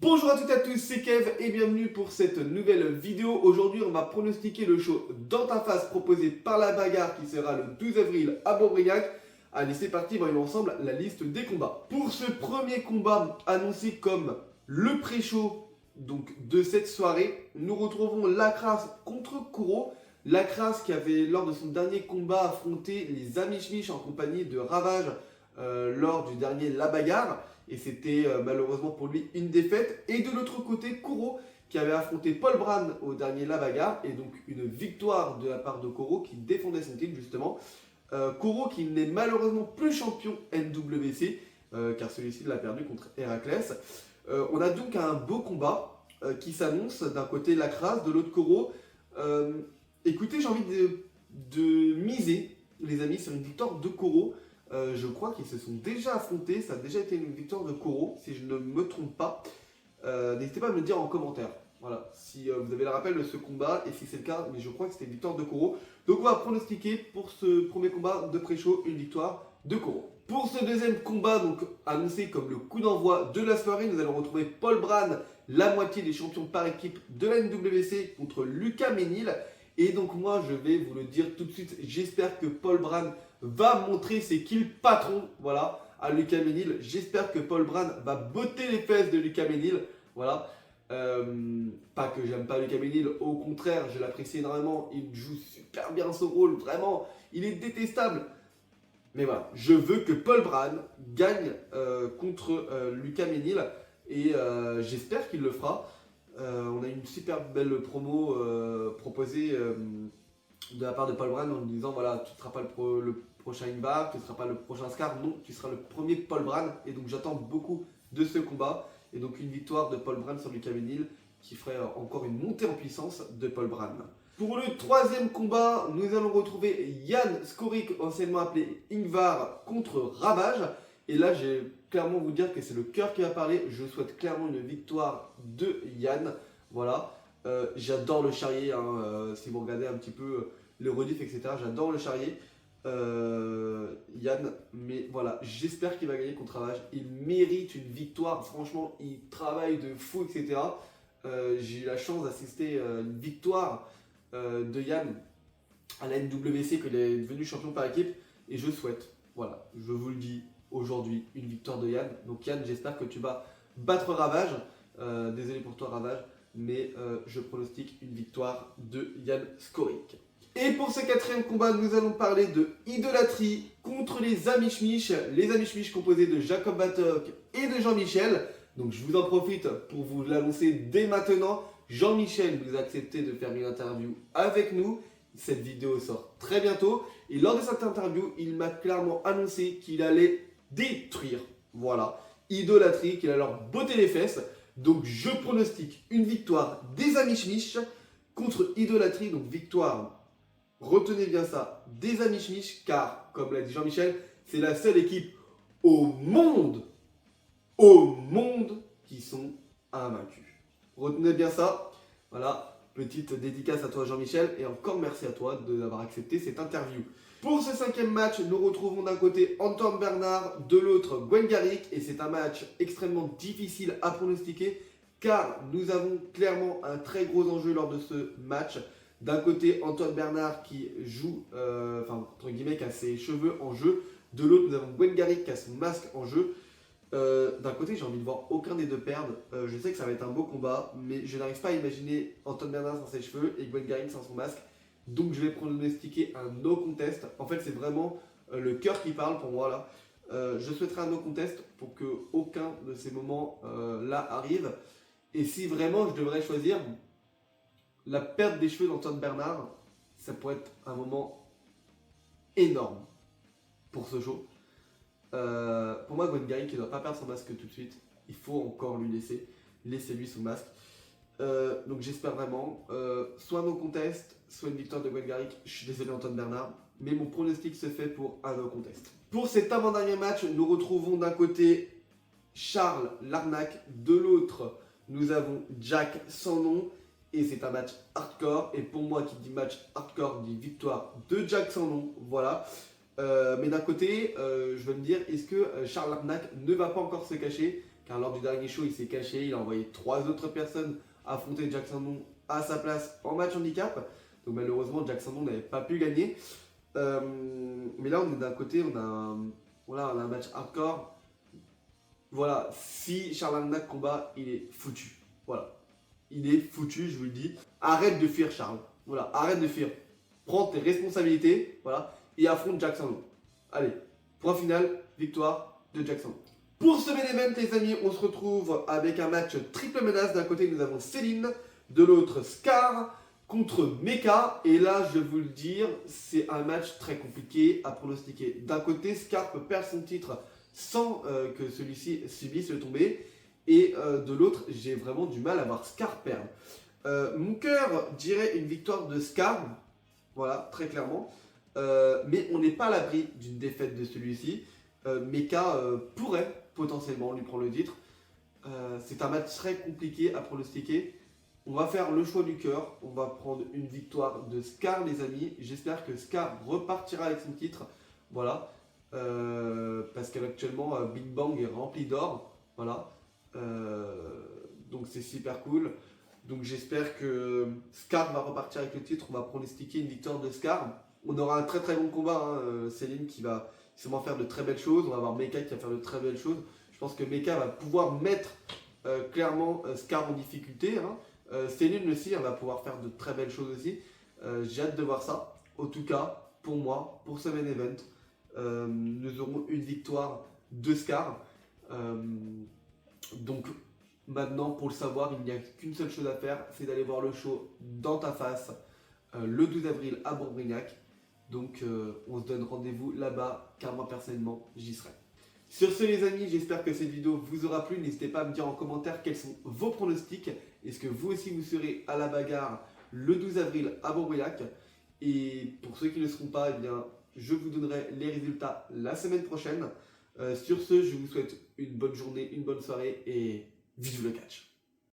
Bonjour à toutes et à tous, c'est Kev et bienvenue pour cette nouvelle vidéo. Aujourd'hui, on va pronostiquer le show Dans ta face proposé par la bagarre qui sera le 12 avril à Beaubriac. Allez, c'est parti, voyons ensemble la liste des combats. Pour ce premier combat annoncé comme le pré-show donc de cette soirée, nous retrouvons Lacrasse contre Kuro. Lacrasse qui avait lors de son dernier combat affronté les Amish en compagnie de Ravage lors du dernier La Bagarre. Et c'était malheureusement pour lui une défaite. Et de l'autre côté, Kuro qui avait affronté Paul Brand au dernier La Bagarre. Et donc une victoire de la part de Kuro qui défendait son titre justement. Kuro qui n'est malheureusement plus champion NWC car celui-ci l'a perdu contre Héraclès. On a donc un beau combat qui s'annonce. D'un côté Lacrasse, de l'autre Kuro. Écoutez, j'ai envie de miser les amis sur une victoire de Kuro. Je crois qu'ils se sont déjà affrontés, ça a déjà été une victoire de Kuro, si je ne me trompe pas. N'hésitez pas à me le dire en commentaire, voilà, si vous avez le rappel de ce combat, et si c'est le cas, mais je crois que c'était une victoire de Kuro. Donc on va pronostiquer pour ce premier combat de pré-show une victoire de Kuro. Pour ce deuxième combat, donc annoncé comme le coup d'envoi de la soirée, nous allons retrouver Paul Brand, la moitié des champions par équipe de la NWC, contre Lucas Ménil. Et donc moi, je vais vous le dire tout de suite, j'espère que Paul Brand va montrer ses kills patrons, voilà, à Lucas Ménil. J'espère que Paul Brand va botter les fesses de Lucas Ménil, voilà. Pas que j'aime pas Lucas Ménil, au contraire, je l'apprécie énormément, il joue super bien son rôle, vraiment, il est détestable. Mais voilà, je veux que Paul Brand gagne contre Lucas Ménil et j'espère qu'il le fera. On a une super belle promo proposée de la part de Paul Brand en nous disant voilà, tu ne seras pas le prochain Inbar, tu ne seras pas le prochain Scar, non, tu seras le premier Paul Brand. Et donc j'attends beaucoup de ce combat. Et donc une victoire de Paul Brand sur Lucas Ménil qui ferait encore une montée en puissance de Paul Brand. Pour le troisième combat, nous allons retrouver Yann Skorik, anciennement appelé Ingvar, contre Ravage. Et là, je vais clairement vous dire que c'est le cœur qui va parler. Je souhaite clairement une victoire de Yann. Voilà. J'adore le Charrier. Hein, si vous regardez un petit peu les rediffs, etc. J'adore le Charrier. Yann. Mais voilà, j'espère qu'il va gagner contre Ravage. Il mérite une victoire. Franchement, il travaille de fou, etc. J'ai eu la chance d'assister à une victoire de Yann à la NWC, qu'il est devenu champion par équipe. Et je souhaite, voilà, je vous le dis, aujourd'hui, une victoire de Yann. Donc Yann, j'espère que tu vas battre Ravage. Désolé pour toi Ravage, mais je pronostique une victoire de Yann Skorik. Et pour ce quatrième combat, nous allons parler de idolâtrie contre les Amish. Les Amish composés de Jacob Batok et de Jean-Michel. Donc je vous en profite pour vous l'annoncer dès maintenant. Jean-Michel nous a accepté de faire une interview avec nous. Cette vidéo sort très bientôt. Et lors de cette interview, il m'a clairement annoncé qu'il allait détruire, voilà, idolâtrie, qu'il allait leur botter les fesses. Donc je pronostique une victoire des Amish contre idolâtrie. Donc victoire, retenez bien ça, des Amish, car comme l'a dit Jean-Michel, c'est la seule équipe au monde qui sont invaincus. Retenez bien ça, voilà. Petite dédicace à toi Jean-Michel et encore merci à toi d'avoir accepté cette interview. Pour ce cinquième match, nous retrouvons d'un côté Antoine Bernard, de l'autre Gwen Garrick et c'est un match extrêmement difficile à pronostiquer car nous avons clairement un très gros enjeu lors de ce match. D'un côté Antoine Bernard qui joue, entre guillemets, qui a ses cheveux en jeu. De l'autre nous avons Gwen Garrick qui a son masque en jeu. D'un côté, j'ai envie de voir aucun des deux perdre. Je sais que ça va être un beau combat, mais je n'arrive pas à imaginer Antoine Bernard sans ses cheveux et Gwen Garrick sans son masque. Donc je vais pronostiquer un no contest. En fait, c'est vraiment le cœur qui parle pour moi là. Je souhaiterais un no contest pour que aucun de ces moments là arrive. Et si vraiment je devrais choisir la perte des cheveux d'Antoine Bernard, ça pourrait être un moment énorme pour ce show. Pour moi, Gwen Garrick, il ne doit pas perdre son masque tout de suite. Il faut encore lui laisser. Laissez-lui son masque. Donc j'espère vraiment. Soit un no contest, soit une victoire de Gwen Garrick. Je suis désolé Antoine Bernard. Mais mon pronostic se fait pour un no contest. Pour cet avant-dernier match, nous retrouvons d'un côté Charles Larnac. De l'autre, nous avons Jack sans nom. Et c'est un match hardcore. Et pour moi, qui dit match hardcore, dit victoire de Jack sans nom. Voilà. Mais d'un côté, je vais me dire, est-ce que Charles Larnac ne va pas encore se cacher car lors du dernier show, il s'est caché, il a envoyé 3 autres personnes affronter Jack Sandon à sa place en match handicap. Donc malheureusement, Jack Sandon n'avait pas pu gagner. Mais là, on est d'un côté, on a un match hardcore. Voilà, si Charles Alnac combat, il est foutu. Voilà, il est foutu, je vous le dis. Arrête de fuir, Charles. Voilà, arrête de fuir. Prends tes responsabilités, voilà, et affronte Jack Sandon. Allez, point final, victoire de Jack Sandon. Pour ce main event, les amis, on se retrouve avec un match triple menace. D'un côté, nous avons Céline, de l'autre, Scar contre Mecha. Et là, je vais vous le dire, c'est un match très compliqué à pronostiquer. D'un côté, Scar peut perdre son titre sans que celui-ci subisse le tombé. Et de l'autre, j'ai vraiment du mal à voir Scar perdre. Mon cœur dirait une victoire de Scar, voilà, très clairement. Mais on n'est pas à l'abri d'une défaite de celui-ci. Mecha pourrait potentiellement lui prendre le titre. C'est un match très compliqué à pronostiquer. On va faire le choix du cœur. On va prendre une victoire de Scar, les amis. J'espère que Scar repartira avec son titre. Voilà. Parce qu'actuellement, Big Bang est rempli d'or. Voilà. Donc c'est super cool. Donc j'espère que Scar va repartir avec le titre. On va pronostiquer une victoire de Scar. On aura un très très bon combat. Hein. Céline qui va sûrement faire de très belles choses. On va avoir Mecha qui va faire de très belles choses. Je pense que Mecha va pouvoir mettre clairement Scar en difficulté. Hein. Céline aussi, elle va pouvoir faire de très belles choses aussi. J'ai hâte de voir ça. En tout cas, pour moi, pour ce main event, nous aurons une victoire de Scar. Donc maintenant, pour le savoir, il n'y a qu'une seule chose à faire, c'est d'aller voir le show Dans ta face le 12 avril à Bourbrignac. Donc on se donne rendez-vous là-bas, car moi personnellement, j'y serai. Sur ce les amis, j'espère que cette vidéo vous aura plu. N'hésitez pas à me dire en commentaire quels sont vos pronostics. Est-ce que vous aussi vous serez à la bagarre le 12 avril à Bourbrignac? Et pour ceux qui ne le seront pas, eh bien, je vous donnerai les résultats la semaine prochaine. Sur ce, je vous souhaite une bonne journée, une bonne soirée et vive le catch!